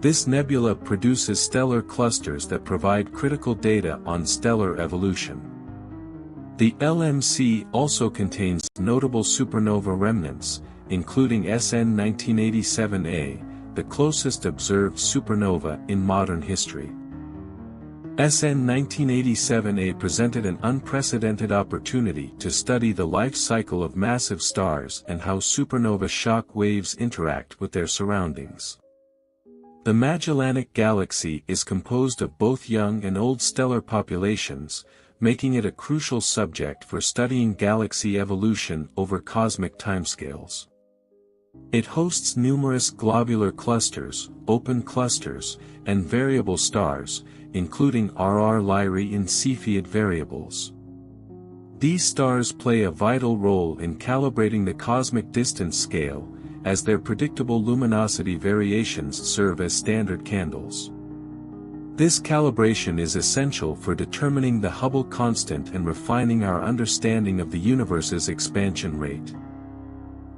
This nebula produces stellar clusters that provide critical data on stellar evolution. The LMC also contains notable supernova remnants, including SN 1987A, the closest observed supernova in modern history. SN 1987A presented an unprecedented opportunity to study the life cycle of massive stars and how supernova shock waves interact with their surroundings. The Magellanic Galaxy is composed of both young and old stellar populations, making it a crucial subject for studying galaxy evolution over cosmic timescales. It hosts numerous globular clusters, open clusters, and variable stars, including RR Lyrae and Cepheid variables. These stars play a vital role in calibrating the cosmic distance scale, as their predictable luminosity variations serve as standard candles. This calibration is essential for determining the Hubble constant and refining our understanding of the universe's expansion rate.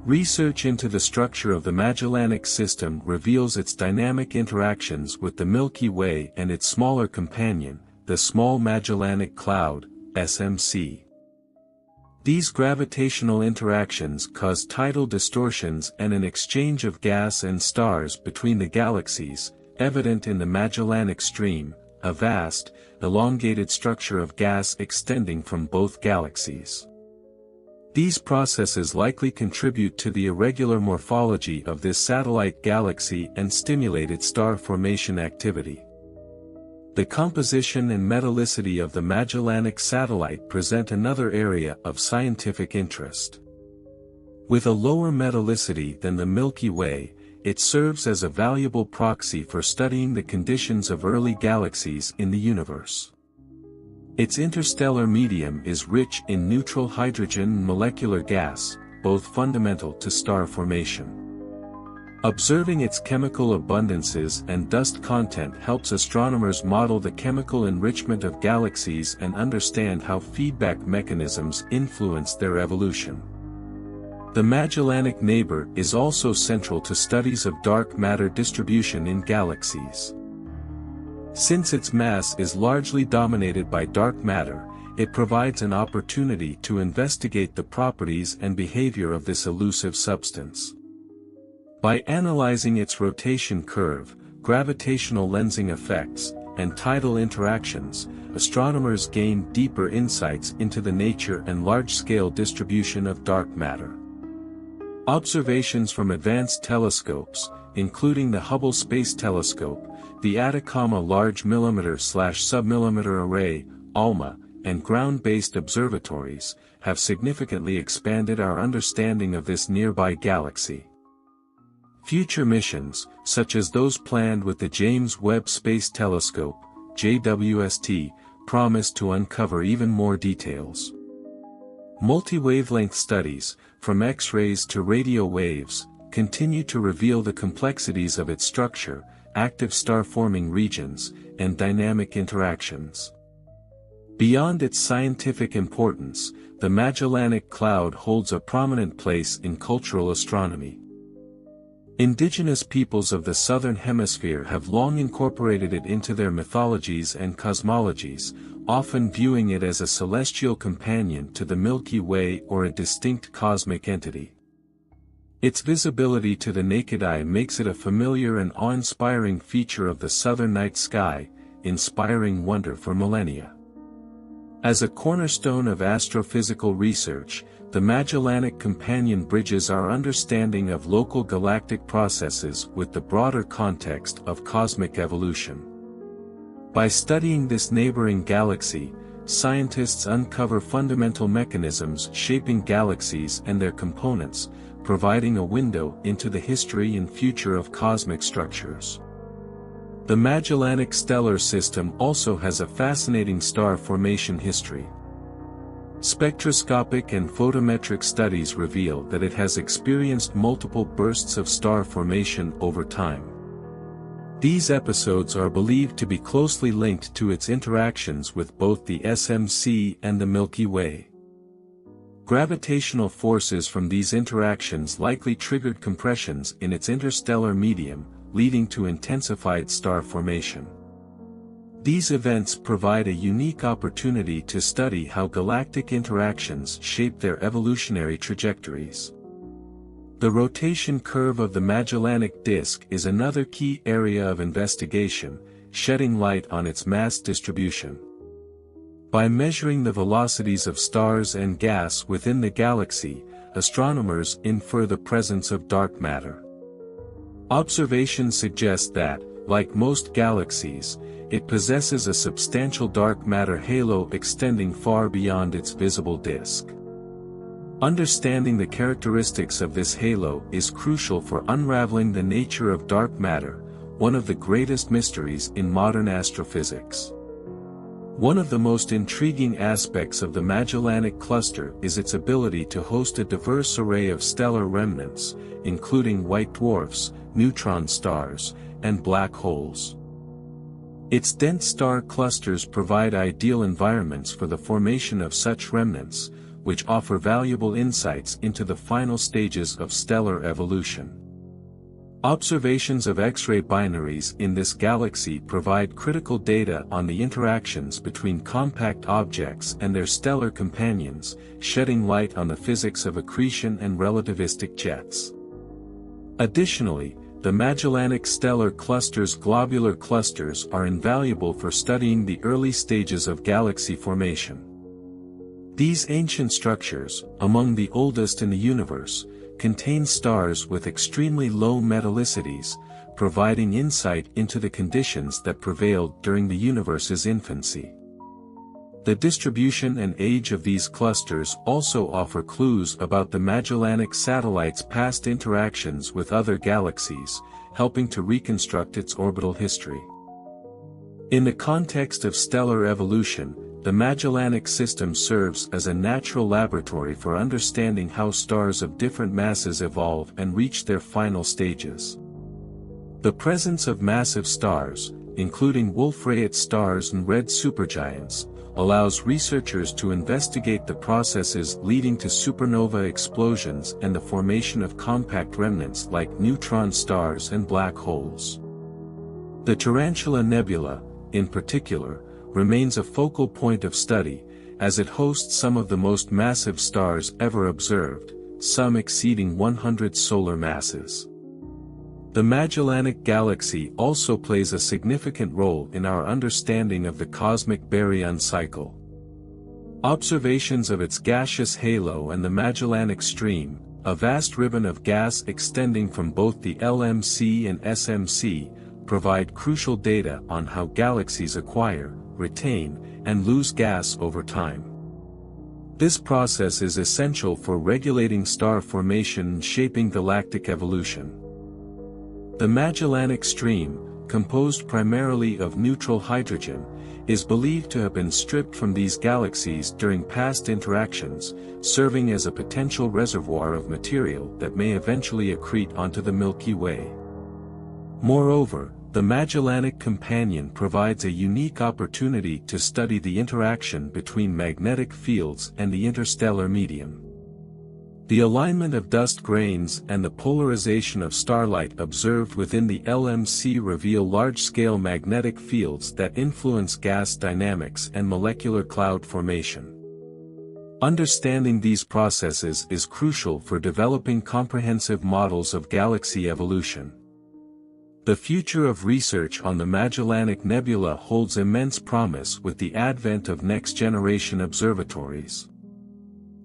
Research into the structure of the Magellanic System reveals its dynamic interactions with the Milky Way and its smaller companion, the Small Magellanic Cloud, SMC. These gravitational interactions cause tidal distortions and an exchange of gas and stars between the galaxies, evident in the Magellanic Stream, a vast, elongated structure of gas extending from both galaxies. These processes likely contribute to the irregular morphology of this satellite galaxy and stimulate its star formation activity. The composition and metallicity of the Magellanic satellite present another area of scientific interest. With a lower metallicity than the Milky Way, it serves as a valuable proxy for studying the conditions of early galaxies in the universe. Its interstellar medium is rich in neutral hydrogen and molecular gas, both fundamental to star formation. Observing its chemical abundances and dust content helps astronomers model the chemical enrichment of galaxies and understand how feedback mechanisms influence their evolution. The Magellanic neighbor is also central to studies of dark matter distribution in galaxies. Since its mass is largely dominated by dark matter, it provides an opportunity to investigate the properties and behavior of this elusive substance. By analyzing its rotation curve, gravitational lensing effects, and tidal interactions, astronomers gain deeper insights into the nature and large-scale distribution of dark matter. Observations from advanced telescopes, including the Hubble Space Telescope, the Atacama Large Millimeter/Submillimeter Array, ALMA, and ground-based observatories, have significantly expanded our understanding of this nearby galaxy. Future missions, such as those planned with the James Webb Space Telescope, JWST, promise to uncover even more details. Multi-wavelength studies, from X-rays to radio waves, continue to reveal the complexities of its structure, active star-forming regions, and dynamic interactions. Beyond its scientific importance, the Magellanic Cloud holds a prominent place in cultural astronomy. Indigenous peoples of the Southern Hemisphere have long incorporated it into their mythologies and cosmologies, often viewing it as a celestial companion to the Milky Way or a distinct cosmic entity. Its visibility to the naked eye makes it a familiar and awe-inspiring feature of the southern night sky, inspiring wonder for millennia. As a cornerstone of astrophysical research, the Magellanic Companion bridges our understanding of local galactic processes with the broader context of cosmic evolution. By studying this neighboring galaxy, scientists uncover fundamental mechanisms shaping galaxies and their components, providing a window into the history and future of cosmic structures. The Magellanic stellar system also has a fascinating star formation history. Spectroscopic and photometric studies reveal that it has experienced multiple bursts of star formation over time. These episodes are believed to be closely linked to its interactions with both the SMC and the Milky Way. Gravitational forces from these interactions likely triggered compressions in its interstellar medium, leading to intensified star formation. These events provide a unique opportunity to study how galactic interactions shape their evolutionary trajectories. The rotation curve of the Magellanic Disk is another key area of investigation, shedding light on its mass distribution. By measuring the velocities of stars and gas within the galaxy, astronomers infer the presence of dark matter. Observations suggest that, like most galaxies, it possesses a substantial dark matter halo extending far beyond its visible disk. Understanding the characteristics of this halo is crucial for unraveling the nature of dark matter, one of the greatest mysteries in modern astrophysics. One of the most intriguing aspects of the Magellanic Cluster is its ability to host a diverse array of stellar remnants, including white dwarfs, neutron stars, and black holes. Its dense star clusters provide ideal environments for the formation of such remnants, which offer valuable insights into the final stages of stellar evolution. Observations of X-ray binaries in this galaxy provide critical data on the interactions between compact objects and their stellar companions, shedding light on the physics of accretion and relativistic jets. Additionally, the Magellanic Stellar Cluster's globular clusters are invaluable for studying the early stages of galaxy formation. These ancient structures, among the oldest in the universe, contain stars with extremely low metallicities, providing insight into the conditions that prevailed during the universe's infancy. The distribution and age of these clusters also offer clues about the Magellanic satellite's past interactions with other galaxies, helping to reconstruct its orbital history. In the context of stellar evolution, the Magellanic system serves as a natural laboratory for understanding how stars of different masses evolve and reach their final stages. The presence of massive stars, including Wolf-Rayet stars and red supergiants, allows researchers to investigate the processes leading to supernova explosions and the formation of compact remnants like neutron stars and black holes. The Tarantula Nebula, in particular, remains a focal point of study, as it hosts some of the most massive stars ever observed, some exceeding 100 solar masses. The Magellanic Galaxy also plays a significant role in our understanding of the cosmic baryon cycle. Observations of its gaseous halo and the Magellanic Stream, a vast ribbon of gas extending from both the LMC and SMC, provide crucial data on how galaxies acquire, retain, and lose gas over time. This process is essential for regulating star formation and shaping galactic evolution. The Magellanic Stream, composed primarily of neutral hydrogen, is believed to have been stripped from these galaxies during past interactions, serving as a potential reservoir of material that may eventually accrete onto the Milky Way. Moreover, the Magellanic Companion provides a unique opportunity to study the interaction between magnetic fields and the interstellar medium. The alignment of dust grains and the polarization of starlight observed within the LMC reveal large-scale magnetic fields that influence gas dynamics and molecular cloud formation. Understanding these processes is crucial for developing comprehensive models of galaxy evolution. The future of research on the Magellanic Nebula holds immense promise with the advent of next-generation observatories.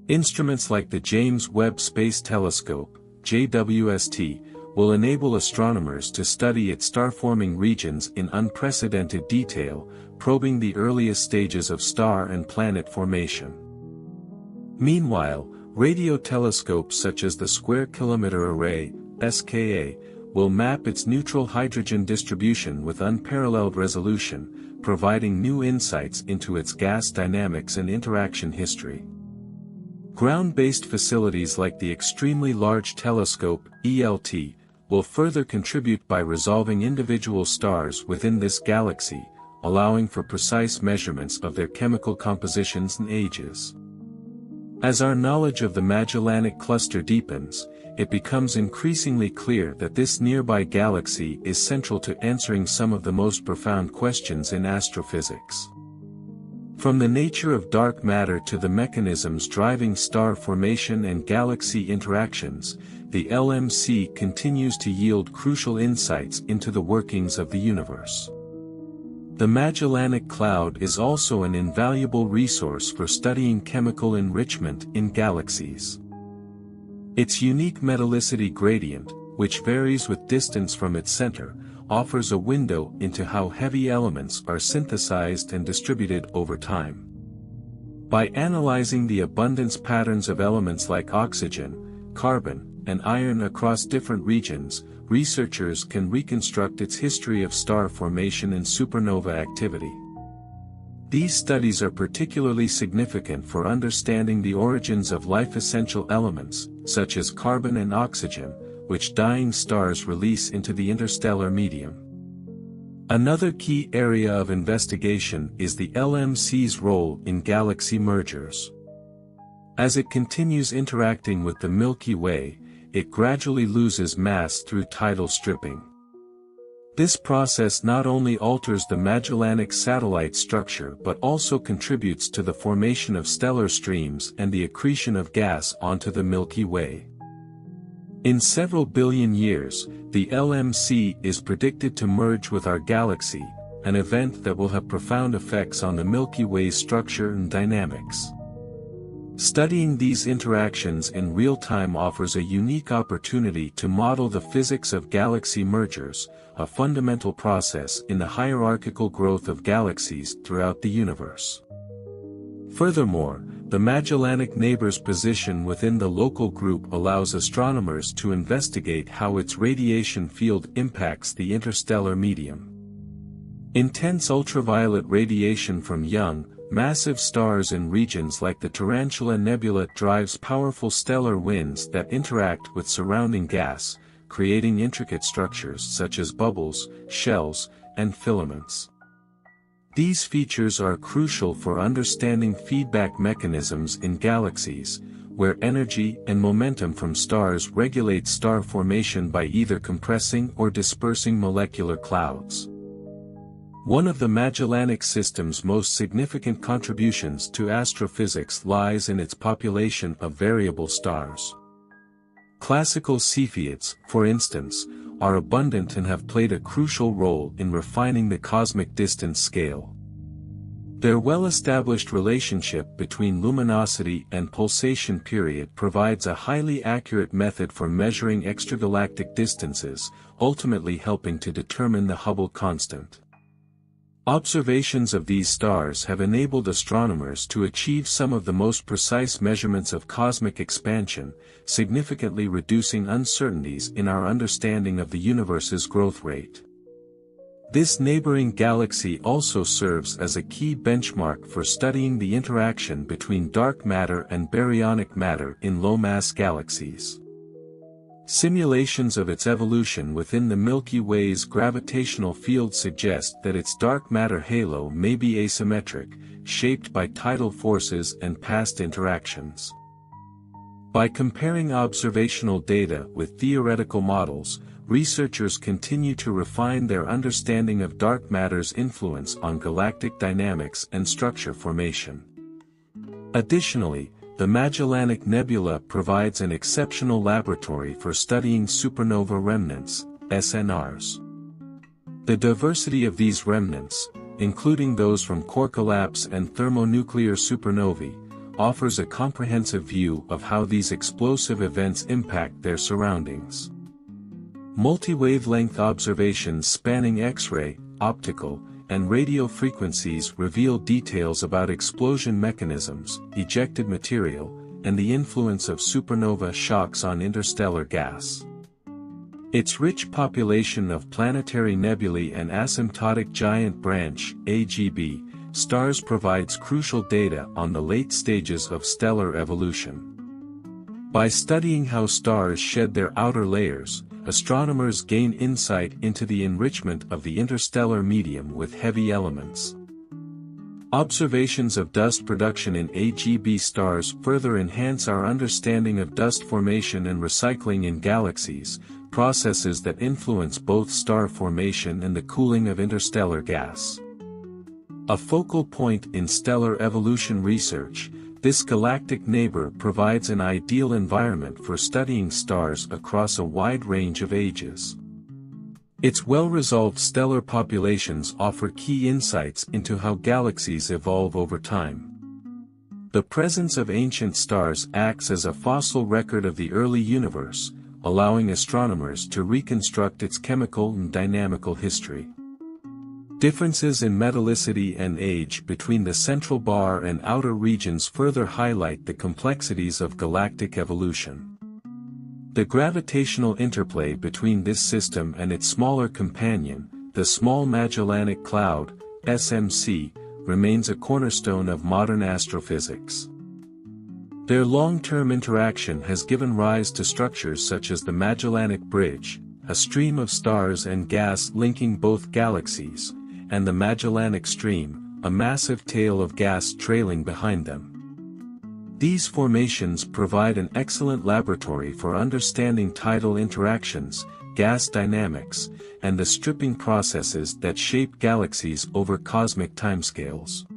Instruments like the James Webb Space Telescope, JWST, will enable astronomers to study its star-forming regions in unprecedented detail, probing the earliest stages of star and planet formation. Meanwhile, radio telescopes such as the Square Kilometre Array, SKA, will map its neutral hydrogen distribution with unparalleled resolution, providing new insights into its gas dynamics and interaction history. Ground-based facilities like the Extremely Large Telescope, ELT, will further contribute by resolving individual stars within this galaxy, allowing for precise measurements of their chemical compositions and ages. As our knowledge of the Magellanic Cluster deepens, it becomes increasingly clear that this nearby galaxy is central to answering some of the most profound questions in astrophysics. From the nature of dark matter to the mechanisms driving star formation and galaxy interactions, the LMC continues to yield crucial insights into the workings of the universe. The Magellanic Cloud is also an invaluable resource for studying chemical enrichment in galaxies. Its unique metallicity gradient, which varies with distance from its center, offers a window into how heavy elements are synthesized and distributed over time. By analyzing the abundance patterns of elements like oxygen, carbon, and iron across different regions, researchers can reconstruct its history of star formation and supernova activity. These studies are particularly significant for understanding the origins of life-essential elements, such as carbon and oxygen, which dying stars release into the interstellar medium. Another key area of investigation is the LMC's role in galaxy mergers. As it continues interacting with the Milky Way, it gradually loses mass through tidal stripping. This process not only alters the Magellanic satellite structure but also contributes to the formation of stellar streams and the accretion of gas onto the Milky Way. In several billion years, the LMC is predicted to merge with our galaxy, an event that will have profound effects on the Milky Way's structure and dynamics. Studying these interactions in real time offers a unique opportunity to model the physics of galaxy mergers, a fundamental process in the hierarchical growth of galaxies throughout the universe. Furthermore, the Magellanic Neighbor's position within the local group allows astronomers to investigate how its radiation field impacts the interstellar medium. Intense ultraviolet radiation from young, massive stars in regions like the Tarantula Nebula drives powerful stellar winds that interact with surrounding gas, creating intricate structures such as bubbles, shells, and filaments. These features are crucial for understanding feedback mechanisms in galaxies, where energy and momentum from stars regulate star formation by either compressing or dispersing molecular clouds. One of the Magellanic System's most significant contributions to astrophysics lies in its population of variable stars. Classical Cepheids, for instance, are abundant and have played a crucial role in refining the cosmic distance scale. Their well-established relationship between luminosity and pulsation period provides a highly accurate method for measuring extragalactic distances, ultimately helping to determine the Hubble constant. Observations of these stars have enabled astronomers to achieve some of the most precise measurements of cosmic expansion, significantly reducing uncertainties in our understanding of the universe's growth rate. This neighboring galaxy also serves as a key benchmark for studying the interaction between dark matter and baryonic matter in low-mass galaxies. Simulations of its evolution within the Milky Way's gravitational field suggest that its dark matter halo may be asymmetric, shaped by tidal forces and past interactions. By comparing observational data with theoretical models, researchers continue to refine their understanding of dark matter's influence on galactic dynamics and structure formation. Additionally, the Magellanic Nebula provides an exceptional laboratory for studying supernova remnants, SNRs. The diversity of these remnants, including those from core collapse and thermonuclear supernovae, offers a comprehensive view of how these explosive events impact their surroundings. Multi-wavelength observations spanning X-ray, optical, and radio frequencies reveal details about explosion mechanisms, ejected material, and the influence of supernova shocks on interstellar gas. Its rich population of planetary nebulae and asymptotic giant branch (AGB) stars provides crucial data on the late stages of stellar evolution. By studying how stars shed their outer layers, astronomers gain insight into the enrichment of the interstellar medium with heavy elements. Observations of dust production in AGB stars further enhance our understanding of dust formation and recycling in galaxies, processes that influence both star formation and the cooling of interstellar gas. A focal point in stellar evolution research, this galactic neighbor provides an ideal environment for studying stars across a wide range of ages. Its well-resolved stellar populations offer key insights into how galaxies evolve over time. The presence of ancient stars acts as a fossil record of the early universe, allowing astronomers to reconstruct its chemical and dynamical history. Differences in metallicity and age between the central bar and outer regions further highlight the complexities of galactic evolution. The gravitational interplay between this system and its smaller companion, the Small Magellanic Cloud, SMC, remains a cornerstone of modern astrophysics. Their long-term interaction has given rise to structures such as the Magellanic Bridge, a stream of stars and gas linking both galaxies, and the Magellanic Stream, a massive tail of gas trailing behind them. These formations provide an excellent laboratory for understanding tidal interactions, gas dynamics, and the stripping processes that shape galaxies over cosmic timescales.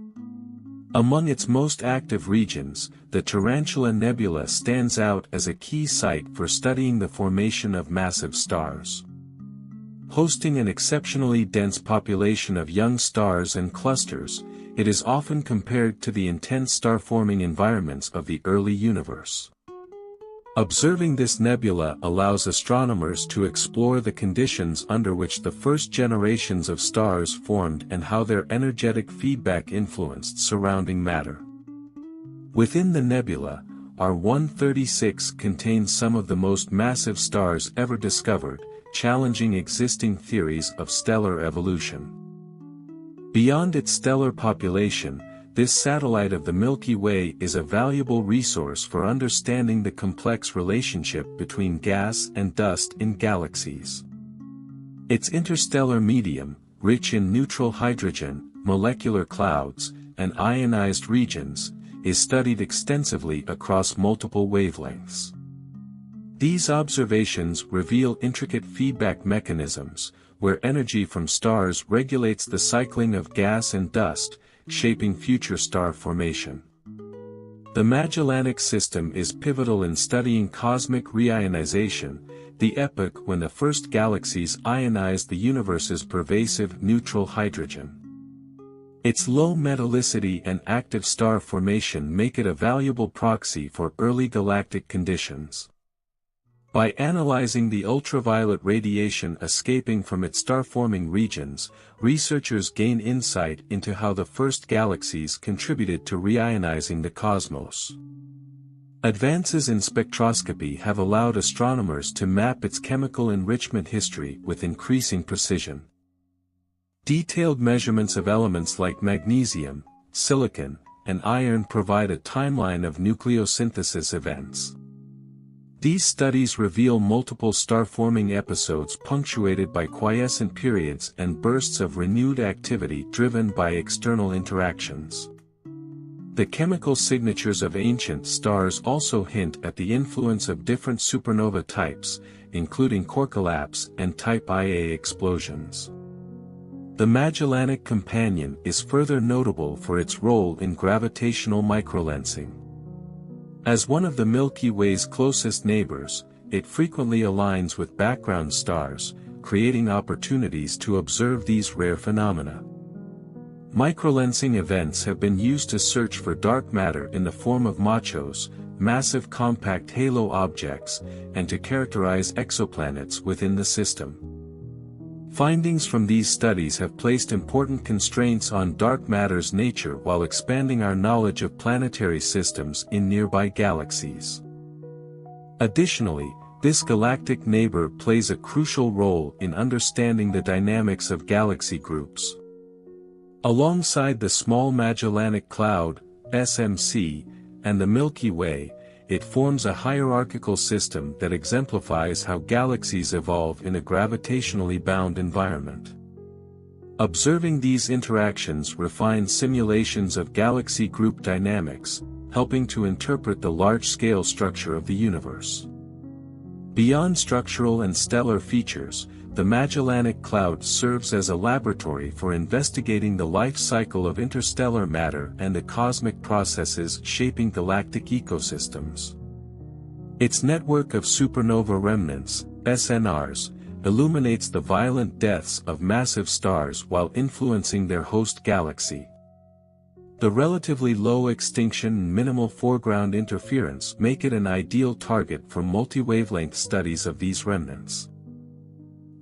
Among its most active regions, the Tarantula Nebula stands out as a key site for studying the formation of massive stars. Hosting an exceptionally dense population of young stars and clusters, it is often compared to the intense star-forming environments of the early universe. Observing this nebula allows astronomers to explore the conditions under which the first generations of stars formed and how their energetic feedback influenced surrounding matter. Within the nebula, R136 contains some of the most massive stars ever discovered, challenging existing theories of stellar evolution. Beyond its stellar population, this satellite of the Milky Way is a valuable resource for understanding the complex relationship between gas and dust in galaxies. Its interstellar medium, rich in neutral hydrogen, molecular clouds, and ionized regions, is studied extensively across multiple wavelengths. These observations reveal intricate feedback mechanisms, where energy from stars regulates the cycling of gas and dust, shaping future star formation. The Magellanic System is pivotal in studying cosmic reionization, the epoch when the first galaxies ionized the universe's pervasive neutral hydrogen. Its low metallicity and active star formation make it a valuable proxy for early galactic conditions. By analyzing the ultraviolet radiation escaping from its star-forming regions, researchers gain insight into how the first galaxies contributed to reionizing the cosmos. Advances in spectroscopy have allowed astronomers to map its chemical enrichment history with increasing precision. Detailed measurements of elements like magnesium, silicon, and iron provide a timeline of nucleosynthesis events. These studies reveal multiple star-forming episodes punctuated by quiescent periods and bursts of renewed activity driven by external interactions. The chemical signatures of ancient stars also hint at the influence of different supernova types, including core collapse and Type Ia explosions. The Magellanic Companion is further notable for its role in gravitational microlensing. As one of the Milky Way's closest neighbors, it frequently aligns with background stars, creating opportunities to observe these rare phenomena. Microlensing events have been used to search for dark matter in the form of machos, massive compact halo objects, and to characterize exoplanets within the system. Findings from these studies have placed important constraints on dark matter's nature while expanding our knowledge of planetary systems in nearby galaxies. Additionally, this galactic neighbor plays a crucial role in understanding the dynamics of galaxy groups. Alongside the Small Magellanic Cloud, SMC, and the Milky Way, it forms a hierarchical system that exemplifies how galaxies evolve in a gravitationally bound environment. Observing these interactions refines simulations of galaxy group dynamics, helping to interpret the large-scale structure of the universe. Beyond structural and stellar features, the Magellanic Cloud serves as a laboratory for investigating the life cycle of interstellar matter and the cosmic processes shaping galactic ecosystems. Its network of supernova remnants, SNRs, illuminates the violent deaths of massive stars while influencing their host galaxy. The relatively low extinction and minimal foreground interference make it an ideal target for multi-wavelength studies of these remnants.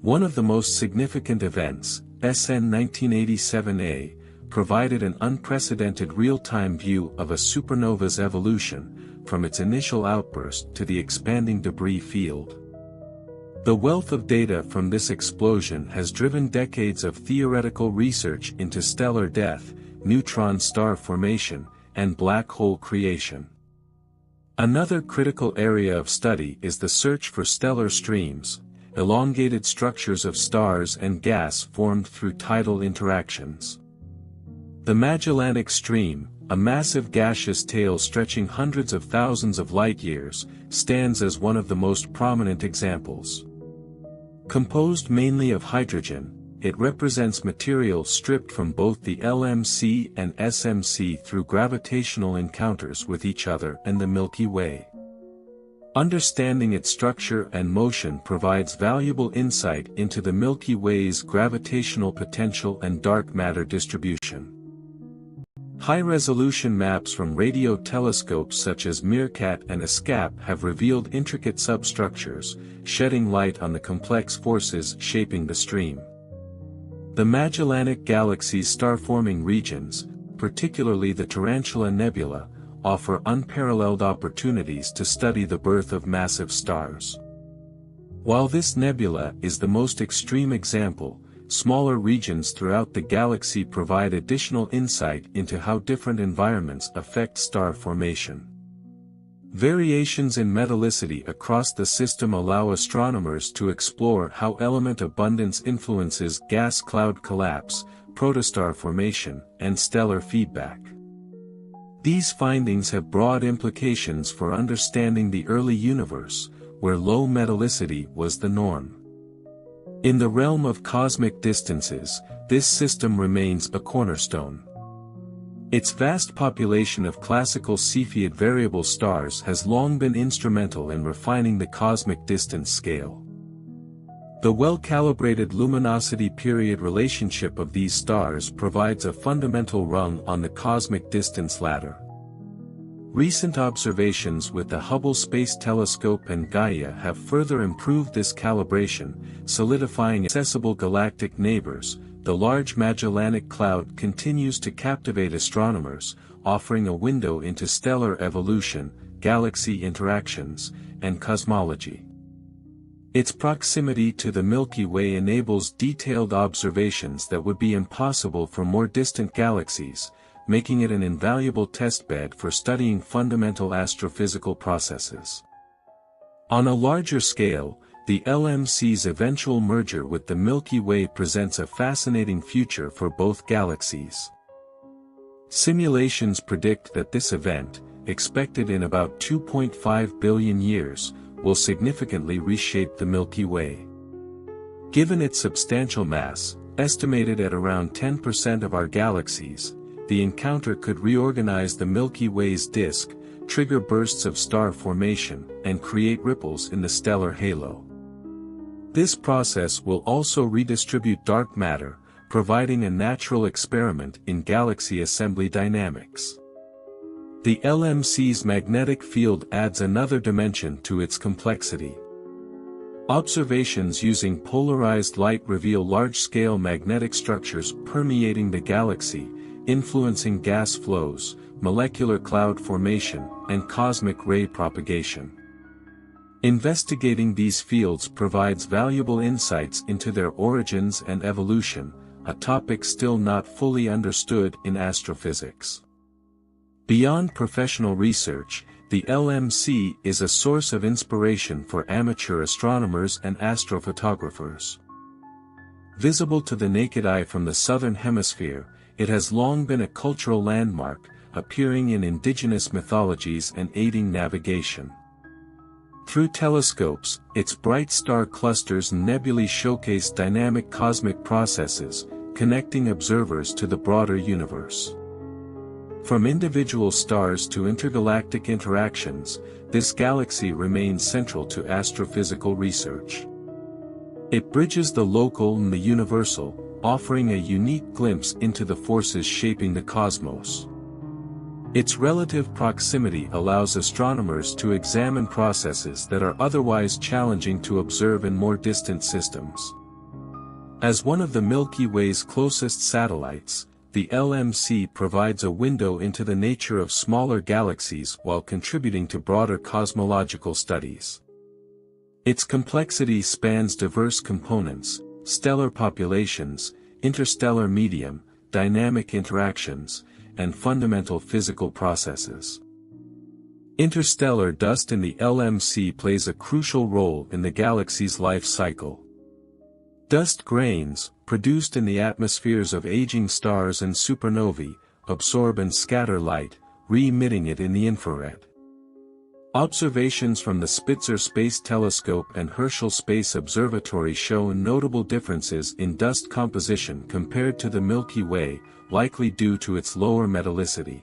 One of the most significant events, SN 1987A, provided an unprecedented real-time view of a supernova's evolution, from its initial outburst to the expanding debris field. The wealth of data from this explosion has driven decades of theoretical research into stellar death, neutron star formation, and black hole creation. Another critical area of study is the search for stellar streams, elongated structures of stars and gas formed through tidal interactions. The Magellanic Stream, a massive gaseous tail stretching hundreds of thousands of light-years, stands as one of the most prominent examples. Composed mainly of hydrogen, it represents material stripped from both the LMC and SMC through gravitational encounters with each other and the Milky Way. Understanding its structure and motion provides valuable insight into the Milky Way's gravitational potential and dark matter distribution. High-resolution maps from radio telescopes such as Meerkat and ESCAP have revealed intricate substructures, shedding light on the complex forces shaping the stream. The Magellanic Galaxy's star-forming regions, particularly the Tarantula Nebula, offer unparalleled opportunities to study the birth of massive stars. While this nebula is the most extreme example, smaller regions throughout the galaxy provide additional insight into how different environments affect star formation. Variations in metallicity across the system allow astronomers to explore how element abundance influences gas cloud collapse, protostar formation, and stellar feedback. These findings have broad implications for understanding the early universe, where low metallicity was the norm. In the realm of cosmic distances, this system remains a cornerstone. Its vast population of classical Cepheid variable stars has long been instrumental in refining the cosmic distance scale. The well-calibrated luminosity-period relationship of these stars provides a fundamental rung on the cosmic distance ladder. Recent observations with the Hubble Space Telescope and Gaia have further improved this calibration, solidifying accessible galactic neighbors. The large Magellanic Cloud continues to captivate astronomers, offering a window into stellar evolution, galaxy interactions, and cosmology. Its proximity to the Milky Way enables detailed observations that would be impossible for more distant galaxies, making it an invaluable testbed for studying fundamental astrophysical processes. On a larger scale, the LMC's eventual merger with the Milky Way presents a fascinating future for both galaxies. Simulations predict that this event, expected in about 2.5 billion years, will significantly reshape the Milky Way. Given its substantial mass, estimated at around 10% of our galaxies, the encounter could reorganize the Milky Way's disk, trigger bursts of star formation, and create ripples in the stellar halo. This process will also redistribute dark matter, providing a natural experiment in galaxy assembly dynamics. The LMC's magnetic field adds another dimension to its complexity. Observations using polarized light reveal large-scale magnetic structures permeating the galaxy, influencing gas flows, molecular cloud formation, and cosmic ray propagation. Investigating these fields provides valuable insights into their origins and evolution, a topic still not fully understood in astrophysics. Beyond professional research, the LMC is a source of inspiration for amateur astronomers and astrophotographers. Visible to the naked eye from the southern hemisphere, it has long been a cultural landmark, appearing in indigenous mythologies and aiding navigation. Through telescopes, its bright star clusters and nebulae showcase dynamic cosmic processes, connecting observers to the broader universe. From individual stars to intergalactic interactions, this galaxy remains central to astrophysical research. It bridges the local and the universal, offering a unique glimpse into the forces shaping the cosmos. Its relative proximity allows astronomers to examine processes that are otherwise challenging to observe in more distant systems. As one of the Milky Way's closest satellites, the LMC provides a window into the nature of smaller galaxies while contributing to broader cosmological studies. Its complexity spans diverse components, stellar populations, interstellar medium, dynamic interactions, and fundamental physical processes. Interstellar dust in the LMC plays a crucial role in the galaxy's life cycle. Dust grains, produced in the atmospheres of aging stars and supernovae, absorb and scatter light, re-emitting it in the infrared. Observations from the Spitzer Space Telescope and Herschel Space Observatory show notable differences in dust composition compared to the Milky Way, likely due to its lower metallicity.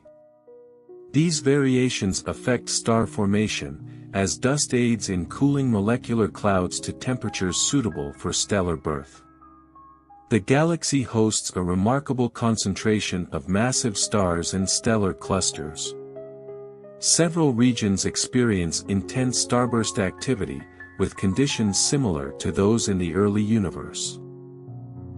These variations affect star formation, as dust aids in cooling molecular clouds to temperatures suitable for stellar birth. The galaxy hosts a remarkable concentration of massive stars and stellar clusters. Several regions experience intense starburst activity, with conditions similar to those in the early universe.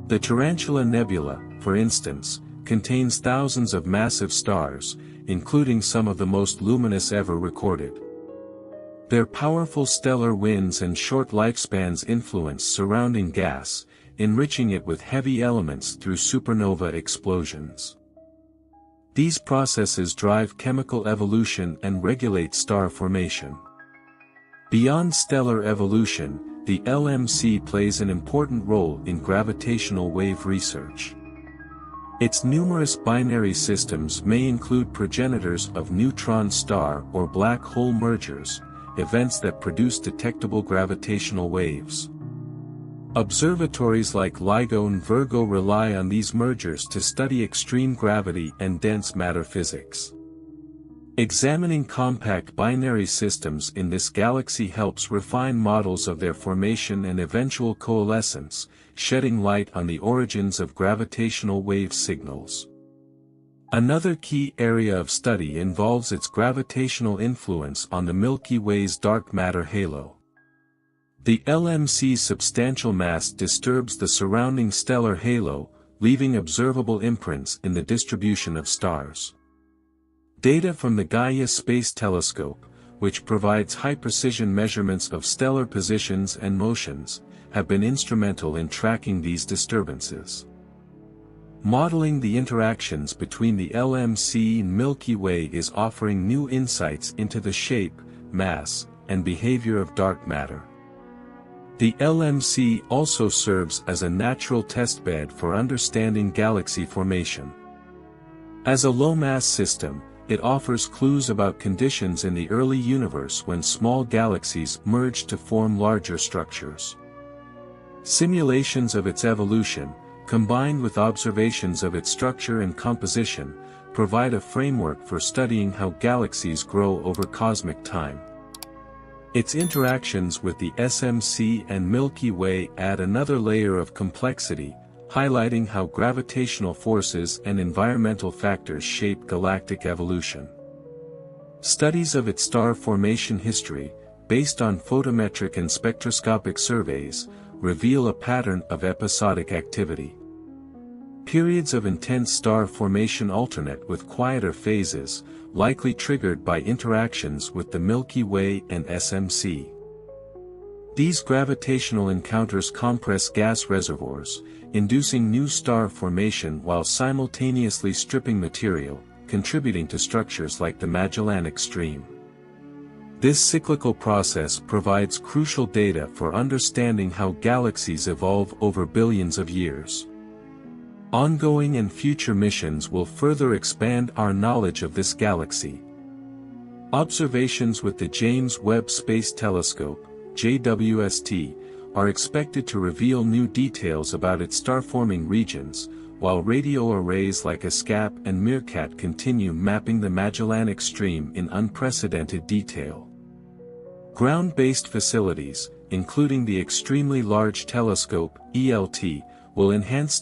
The Tarantula Nebula, for instance, contains thousands of massive stars, including some of the most luminous ever recorded. Their powerful stellar winds and short lifespans influence surrounding gas, enriching it with heavy elements through supernova explosions. These processes drive chemical evolution and regulate star formation. Beyond stellar evolution, the LMC plays an important role in gravitational wave research. Its numerous binary systems may include progenitors of neutron star or black hole mergers, events that produce detectable gravitational waves. Observatories like LIGO and Virgo rely on these mergers to study extreme gravity and dense matter physics. Examining compact binary systems in this galaxy helps refine models of their formation and eventual coalescence, shedding light on the origins of gravitational wave signals. Another key area of study involves its gravitational influence on the Milky Way's dark matter halo. The LMC's substantial mass disturbs the surrounding stellar halo, leaving observable imprints in the distribution of stars. Data from the Gaia Space Telescope, which provides high-precision measurements of stellar positions and motions, have been instrumental in tracking these disturbances. Modeling the interactions between the LMC and Milky Way is offering new insights into the shape, mass, and behavior of dark matter. The LMC also serves as a natural testbed for understanding galaxy formation. As a low-mass system, it offers clues about conditions in the early universe when small galaxies merged to form larger structures. Simulations of its evolution, combined with observations of its structure and composition, provide a framework for studying how galaxies grow over cosmic time. Its interactions with the SMC and Milky Way add another layer of complexity, highlighting how gravitational forces and environmental factors shape galactic evolution. Studies of its star formation history, based on photometric and spectroscopic surveys, reveal a pattern of episodic activity. Periods of intense star formation alternate with quieter phases, likely triggered by interactions with the Milky Way and SMC. These gravitational encounters compress gas reservoirs, inducing new star formation while simultaneously stripping material, contributing to structures like the Magellanic Stream. This cyclical process provides crucial data for understanding how galaxies evolve over billions of years. Ongoing and future missions will further expand our knowledge of this galaxy. Observations with the James Webb Space Telescope, JWST, are expected to reveal new details about its star-forming regions, while radio arrays like ESCAP and Meerkat continue mapping the Magellanic Stream in unprecedented detail. Ground-based facilities, including the Extremely Large Telescope, ELT, will enhance